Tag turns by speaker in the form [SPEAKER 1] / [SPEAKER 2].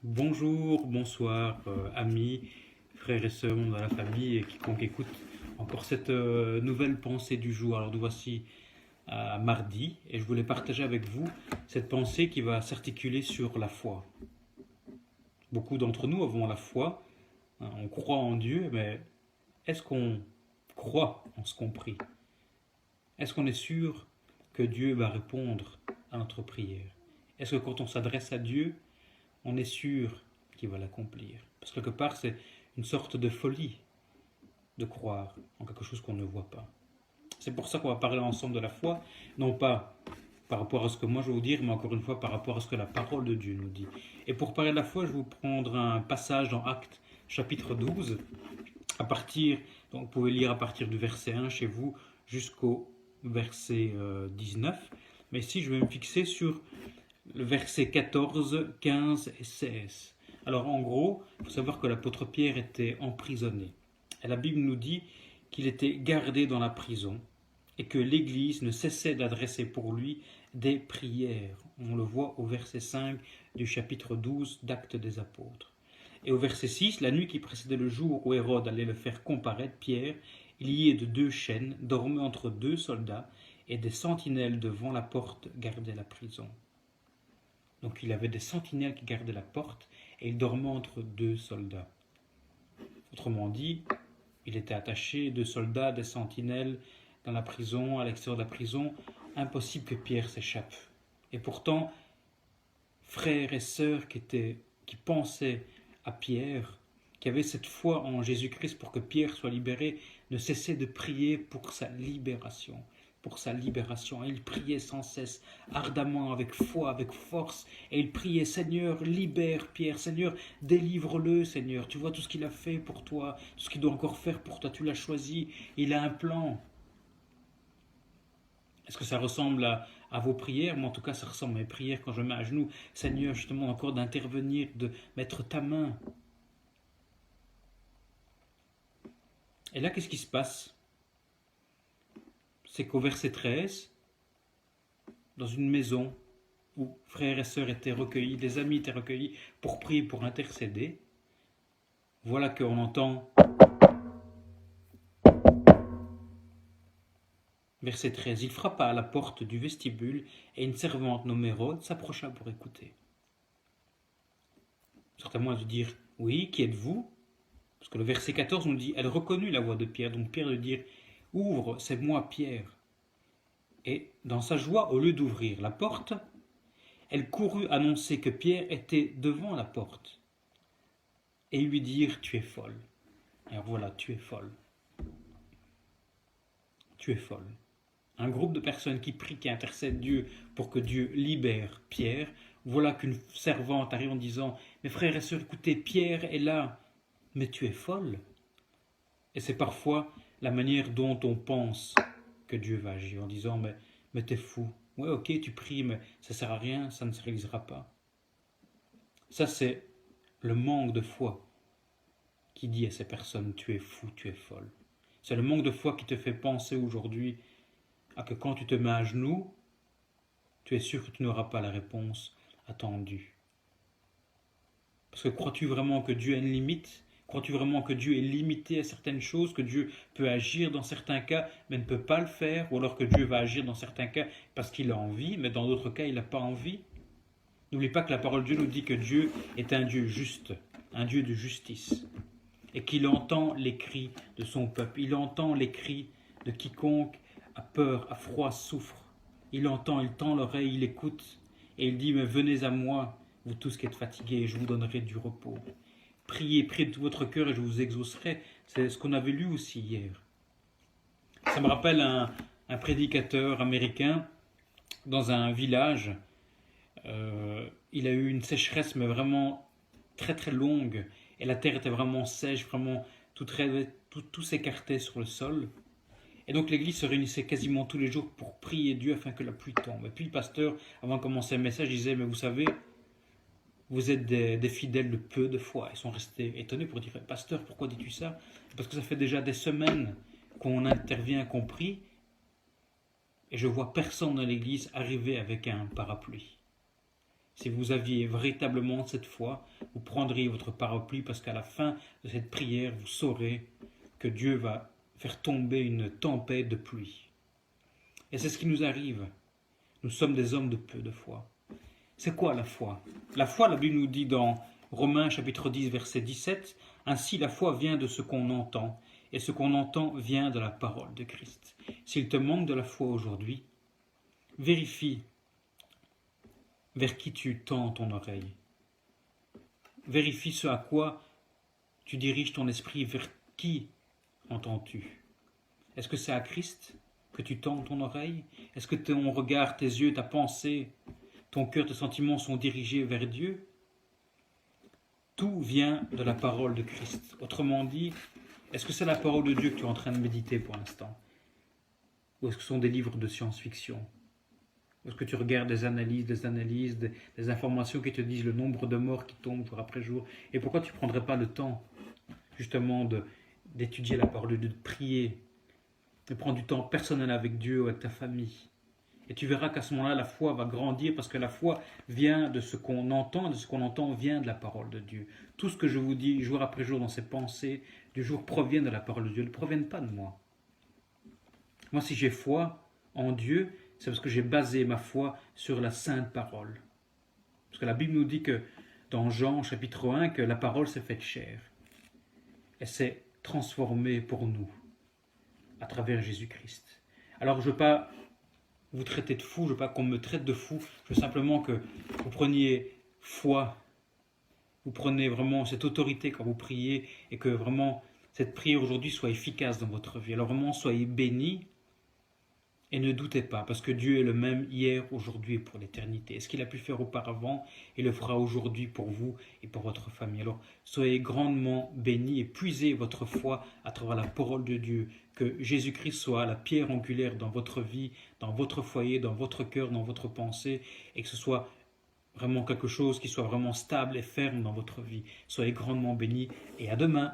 [SPEAKER 1] Bonjour, bonsoir, amis, frères et sœurs dans la famille et quiconque écoute encore cette nouvelle pensée du jour. Alors nous voici à mardi et je voulais partager avec vous cette pensée qui va s'articuler sur la foi. Beaucoup d'entre nous avons la foi, hein, on croit en Dieu, mais est-ce qu'on croit en ce qu'on prie? Est-ce qu'on est sûr que Dieu va répondre à notre prière? Est-ce que quand on s'adresse à Dieu, on est sûr qu'il va l'accomplir? Parce que quelque part, c'est une sorte de folie de croire en quelque chose qu'on ne voit pas. C'est pour ça qu'on va parler ensemble de la foi, non pas par rapport à ce que moi je vais vous dire, mais encore une fois par rapport à ce que la parole de Dieu nous dit. Et pour parler de la foi, je vais vous prendre un passage dans Actes chapitre 12, à partir, donc vous pouvez lire à partir du verset 1 chez vous jusqu'au verset 19. Mais ici, je vais me fixer sur le verset 14, 15 et 16. Alors en gros, il faut savoir que l'apôtre Pierre était emprisonné. Et la Bible nous dit qu'il était gardé dans la prison et que l'Église ne cessait d'adresser pour lui des prières. On le voit au verset 5 du chapitre 12 d'Actes des Apôtres. Et au verset 6, la nuit qui précédait le jour où Hérode allait le faire comparaître, Pierre, lié de deux chaînes, dormait entre deux soldats et des sentinelles devant la porte gardaient la prison. Donc il avait des sentinelles qui gardaient la porte et il dormait entre deux soldats. Autrement dit, il était attaché, deux soldats, des sentinelles dans la prison, à l'extérieur de la prison. Impossible que Pierre s'échappe. Et pourtant, frères et sœurs qui pensaient à Pierre, qui avaient cette foi en Jésus-Christ pour que Pierre soit libéré, ne cessaient de prier pour sa libération. Pour sa libération. Et il priait sans cesse, ardemment, avec foi, avec force. Et il priait, Seigneur, libère Pierre, Seigneur, délivre-le, Seigneur. Tu vois tout ce qu'il a fait pour toi, tout ce qu'il doit encore faire pour toi. Tu l'as choisi, il a un plan. Est-ce que ça ressemble à vos prières? Moi, en tout cas, ça ressemble à mes prières quand je me mets à genoux. Seigneur, je te demande encore d'intervenir, de mettre ta main. Et là, qu'est-ce qui se passe? C'est qu'au verset 13, dans une maison où frères et sœurs étaient recueillis, des amis étaient recueillis pour prier, pour intercéder, voilà qu'on entend verset 13. Il frappa à la porte du vestibule et une servante nommée Rhodes s'approcha pour écouter. Certainement, elle veut dire, oui, qui êtes-vous? Parce que le verset 14 nous dit, elle reconnut la voix de Pierre. Donc Pierre lui dit, ouvre, c'est moi Pierre. Et dans sa joie, au lieu d'ouvrir la porte, elle courut annoncer que Pierre était devant la porte et lui dire, tu es folle. Alors voilà, tu es folle. Tu es folle. Un groupe de personnes qui prient, qui intercèdent Dieu pour que Dieu libère Pierre. Voilà qu'une servante arrive en disant, mes frères et sœurs, écoutez, Pierre est là, mais tu es folle. Et c'est parfois la manière dont on pense que Dieu va agir, en disant, mais t'es fou. Ouais, ok, tu pries, mais ça sert à rien, ça ne se réalisera pas. Ça, c'est le manque de foi qui dit à ces personnes, tu es fou, tu es folle. C'est le manque de foi qui te fait penser aujourd'hui à que quand tu te mets à genoux, tu es sûr que tu n'auras pas la réponse attendue. Parce que crois-tu vraiment que Dieu a une limite? Crois-tu vraiment que Dieu est limité à certaines choses, que Dieu peut agir dans certains cas, mais ne peut pas le faire, ou alors que Dieu va agir dans certains cas parce qu'il a envie, mais dans d'autres cas, il n'a pas envie? N'oublie pas que la parole de Dieu nous dit que Dieu est un Dieu juste, un Dieu de justice, et qu'il entend les cris de son peuple, il entend les cris de quiconque a peur, a froid, souffre. Il entend, il tend l'oreille, il écoute, et il dit, mais venez à moi, vous tous qui êtes fatigués, et je vous donnerai du repos. Priez, priez de tout votre cœur et je vous exaucerai. C'est ce qu'on avait lu aussi hier. Ça me rappelle un prédicateur américain dans un village. Il a eu une sécheresse, mais vraiment très très longue. Et la terre était vraiment sèche, vraiment tout s'écartait sur le sol. Et donc l'église se réunissait quasiment tous les jours pour prier Dieu afin que la pluie tombe. Et puis le pasteur, avant de commencer le message, disait, mais vous savez, vous êtes des fidèles de peu de foi. Ils sont restés étonnés pour dire, pasteur, pourquoi dis-tu ça? Parce que ça fait déjà des semaines qu'on intervient, qu'on prie, et je vois personne dans l'église arriver avec un parapluie. Si vous aviez véritablement cette foi, vous prendriez votre parapluie parce qu'à la fin de cette prière, vous saurez que Dieu va faire tomber une tempête de pluie. Et c'est ce qui nous arrive. Nous sommes des hommes de peu de foi. C'est quoi la foi? La foi, la Bible nous dit dans Romains chapitre 10, verset 17, « Ainsi la foi vient de ce qu'on entend, et ce qu'on entend vient de la parole de Christ. » S'il te manque de la foi aujourd'hui, vérifie vers qui tu tends ton oreille. Vérifie ce à quoi tu diriges ton esprit, vers qui entends-tu? Est-ce que c'est à Christ que tu tends ton oreille? Est-ce que ton regard, tes yeux, ta pensée, ton cœur, tes sentiments sont dirigés vers Dieu? Tout vient de la parole de Christ. Autrement dit, est-ce que c'est la parole de Dieu que tu es en train de méditer pour l'instant? Ou est-ce que ce sont des livres de science-fiction? Est-ce que tu regardes des analyses, des informations qui te disent le nombre de morts qui tombent jour après jour? Et pourquoi tu ne prendrais pas le temps, justement, d'étudier la parole de Dieu, de prier, de prendre du temps personnel avec Dieu ou avec ta famille? Et tu verras qu'à ce moment-là, la foi va grandir parce que la foi vient de ce qu'on entend, et de ce qu'on entend vient de la parole de Dieu. Tout ce que je vous dis jour après jour dans ces pensées du jour proviennent de la parole de Dieu, ne proviennent pas de moi. Moi, si j'ai foi en Dieu, c'est parce que j'ai basé ma foi sur la sainte parole. Parce que la Bible nous dit que dans Jean chapitre 1, que la parole s'est faite chair. Elle s'est transformée pour nous à travers Jésus-Christ. Alors je ne veux pas vous traiter de fou, je ne veux pas qu'on me traite de fou, je veux simplement que vous preniez foi, vous prenez vraiment cette autorité quand vous priez et que vraiment cette prière aujourd'hui soit efficace dans votre vie. Alors vraiment soyez bénis. Et ne doutez pas, parce que Dieu est le même hier, aujourd'hui et pour l'éternité. Et ce qu'il a pu faire auparavant, il le fera aujourd'hui pour vous et pour votre famille. Alors, soyez grandement bénis et puisez votre foi à travers la parole de Dieu. Que Jésus-Christ soit la pierre angulaire dans votre vie, dans votre foyer, dans votre cœur, dans votre pensée, et que ce soit vraiment quelque chose qui soit vraiment stable et ferme dans votre vie. Soyez grandement bénis et à demain.